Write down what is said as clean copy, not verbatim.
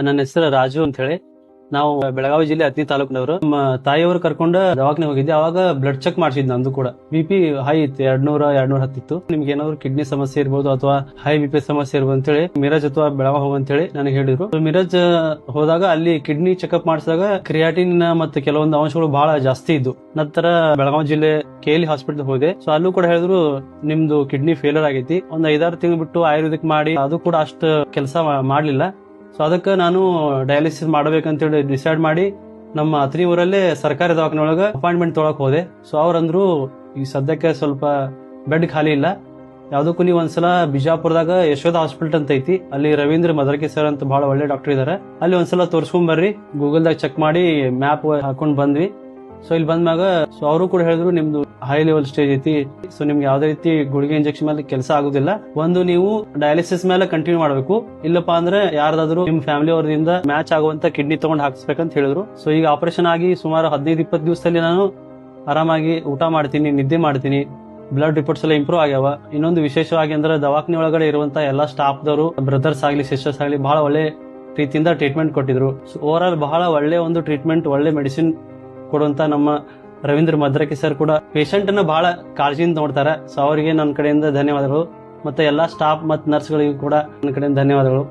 ನನ್ನ ಹೆಸರು ರಾಜು ಅಂತ ಹೇಳಿ. ನಾವು ಬೆಳಗಾವಿ ಜಿಲ್ಲೆ ಹತ್ನಿ ತಾಲೂಕಿನವರು. ನಮ್ಮ ತಾಯಿಯವರು ಕರ್ಕೊಂಡು ದವಾಖಾನೆ ಹೋಗಿದ್ದೆ. ಅವಾಗ ಬ್ಲಡ್ ಚೆಕ್ ಮಾಡಿಸಿದ್ ನಂದು ಕೂಡ BP ಹೈ ಇತ್ತು, 200-210 ಇತ್ತು. ನಿಮ್ಗೆ ಏನಾದ್ರು ಕಿಡ್ನಿ ಸಮಸ್ಯೆ ಇರ್ಬೋದು ಅಥವಾ ಹೈ BP ಸಮಸ್ಯೆ ಇರ್ಬೋದು ಅಂತ ಹೇಳಿ ಮಿರಾಜ್ ಅಥವಾ ಬೆಳಗಾವಿ ಹೋಗಂತ ಹೇಳಿ ನನಗೆ ಹೇಳಿದ್ರು. ಮಿರಾಜ್ ಹೋದಾಗ ಅಲ್ಲಿ ಕಿಡ್ನಿ ಚೆಕ್ಅಪ್ ಮಾಡಿಸಿದಾಗ ಕ್ರಿಯಾಟಿನ್ ಮತ್ತೆ ಕೆಲವೊಂದು ಅಂಶಗಳು ಬಹಳ ಜಾಸ್ತಿ ಇದ್ದು. ನಂತರ ಬೆಳಗಾವಿ ಜಿಲ್ಲೆ KL ಹಾಸ್ಪಿಟಲ್ ಹೋದೆ. ಸೊ ಅಲ್ಲೂ ಕೂಡ ಹೇಳಿದ್ರು ನಿಮ್ದು ಕಿಡ್ನಿ ಫೇಲರ್ ಆಗೈತಿ, ಒಂದ್ 5-6 ತಿಂಗಳು ಬಿಟ್ಟು ಆಯುರ್ವೇದಿಕ್ ಮಾಡಿ, ಅದು ಕೂಡ ಅಷ್ಟು ಕೆಲಸ ಮಾಡ್ಲಿಲ್ಲ. ಸೊ ಅದಕ್ಕೆ ನಾನು ಡಯಾಲಿಸಿಸ್ ಮಾಡ್ಬೇಕಂತೇಳಿ ಡಿಸೈಡ್ ಮಾಡಿ ನಮ್ಮ ಹತ್ತನೇ ಊರಲ್ಲೇ ಸರ್ಕಾರಿ ದವಾಖಾನೆ ಒಳಗ ಅಪಾಯಿಂಟ್ಮೆಂಟ್ ತೊಗೊಳಕ್ ಹೋದೆ. ಸೊ ಅವ್ರಂದ್ರು ಈ ಸದ್ಯಕ್ಕೆ ಸ್ವಲ್ಪ ಬೆಡ್ ಖಾಲಿ ಇಲ್ಲ, ಯಾವ್ದಕ್ಕೂ ನೀವು ಒಂದ್ಸಲ ಬಿಜಾಪುರದಾಗ ಯಶೋಧ ಹಾಸ್ಪಿಟಲ್ ಅಂತ ಐತಿ, ಅಲ್ಲಿ ರವೀಂದ್ರ ಮದರಕಿ ಸರ್ ಅಂತ ಬಹಳ ಒಳ್ಳೆ ಡಾಕ್ಟರ್ ಇದಾರೆ, ಅಲ್ಲಿ ಒಂದ್ಸಲ ತೋರ್ಸ್ಕೊಂಡ್ ಬರ್ರಿ. ಗೂಗಲ್ದಾಗ ಚೆಕ್ ಮಾಡಿ ಮ್ಯಾಪ್ ಹಾಕೊಂಡ್ ಬಂದ್ವಿ. ಸೊ ಇಲ್ಲಿ ಬಂದ್ಮ್ಯಾಗ ಸೊ ಅವರು ಕೂಡ ಹೇಳಿದ್ರು ನಿಮ್ದು ಹೈ ಲೆವೆಲ್ ಸ್ಟೇಜ್ ಐತಿ, ಸೊ ನಿಮ್ಗೆ ಯಾವ್ದೇ ರೀತಿ ಗುಳಿಗೆ ಇಂಜೆಕ್ಷನ್ ಮೇಲೆ ಕೆಲಸ ಆಗುದಿಲ್ಲ, ಒಂದು ನೀವು ಡಯಾಲಿಸಿಸ್ ಮೇಲೆ ಕಂಟಿನ್ಯೂ ಮಾಡ್ಬೇಕು, ಇಲ್ಲಪ್ಪಾ ಅಂದ್ರೆ ಯಾರ್ದಾದ್ರು ನಿಮ್ ಫ್ಯಾಮಿಲಿ ಅವರಿಂದ ಮ್ಯಾಚ್ ಆಗುವಂತ ಕಿಡ್ನಿ ತಗೊಂಡ್ ಹಾಕ್ಸ್ಬೇಕಂತ ಹೇಳಿದ್ರು. ಸೊ ಈಗ ಆಪರೇಷನ್ ಆಗಿ ಸುಮಾರು 15-20 ದಿವಸದಲ್ಲಿ ನಾನು ಆರಾಮಾಗಿ ಊಟ ಮಾಡ್ತೀನಿ, ನಿದ್ದೆ ಮಾಡ್ತೀನಿ, ಬ್ಲಡ್ ರಿಪೋರ್ಟ್ಸ್ ಎಲ್ಲ ಇಂಪ್ರೂವ್ ಆಗ್ಯಾವ. ಇನ್ನೊಂದು ವಿಶೇಷವಾಗಿ ಅಂದ್ರೆ ದವಾಖಾನೆ ಒಳಗಡೆ ಇರುವಂತ ಎಲ್ಲಾ ಸ್ಟಾಫ್ ದವರು, ಬ್ರದರ್ಸ್ ಆಗ್ಲಿ ಸಿಸ್ಟರ್ಸ್ ಆಗ್ಲಿ ಬಹಳ ಒಳ್ಳೆ ರೀತಿಯಿಂದ ಟ್ರೀಟ್ಮೆಂಟ್ ಕೊಟ್ಟಿದ್ರು. ಓವರ್ ಆಲ್ ಬಹಳ ಒಳ್ಳೆ ಒಂದು ಟ್ರೀಟ್ಮೆಂಟ್, ಒಳ್ಳೆ ಮೆಡಿಸಿನ್ ಕೊಡುವಂತ ನಮ್ಮ ರವೀಂದ್ರ ಮದ್ರಕಿ ಸರ್ ಕೂಡ ಪೇಷಂಟ್ ಅನ್ನ ಬಹಳ ಕಾಳಜಿಯಿಂದ ನೋಡ್ತಾರೆ. ಸೊ ಅವರಿಗೆ ನನ್ನ ಕಡೆಯಿಂದ ಧನ್ಯವಾದಗಳು, ಮತ್ತೆ ಎಲ್ಲಾ ಸ್ಟಾಫ್ ಮತ್ತು ನರ್ಸ್ಗಳಿಗೂ ಕೂಡ ನನ್ನ ಕಡೆಯಿಂದ ಧನ್ಯವಾದಗಳು.